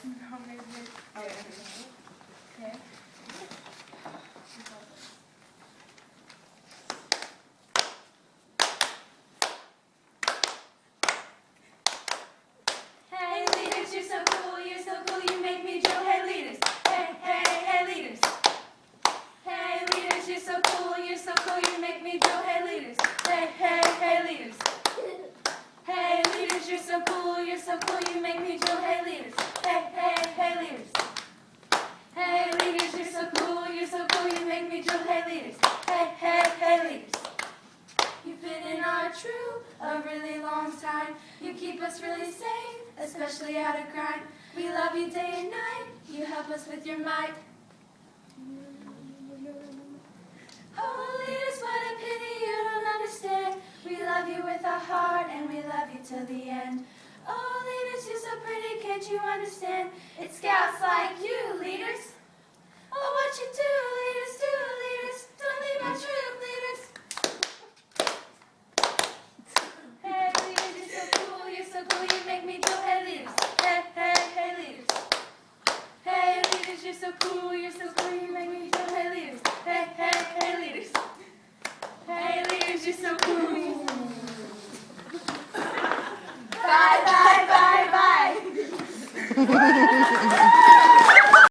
No, maybe. Okay. Hey leaders, you're so cool, you make me drool. Hey leaders, hey leaders. Hey leaders, you're so cool, you make me drool. Hey leaders, hey leaders. Hey leaders, you're so cool, you make me drool. Hey leaders, hey leaders. Hey leaders, you're so cool, you make me drool. Hey leaders, hey leaders. You've been in our troop a really long time. You keep us really safe, especially out of crime. We love you day and night. You help us with your might. Oh, leaders, what a pity you don't understand. We love you with our heart and we love you till the end. Oh, leaders, you're so pretty, can't you understand? It's scouts like you, leaders. Oh, what you do, leaders, don't leave our troop, leaders. Hey leaders, you're so cool, you make me do. Hey leaders, hey leaders. Hey leaders, you're so cool, you make me do. Hey leaders, hey leaders. Hey leaders, you're so cool. Bye, bye, bye, bye.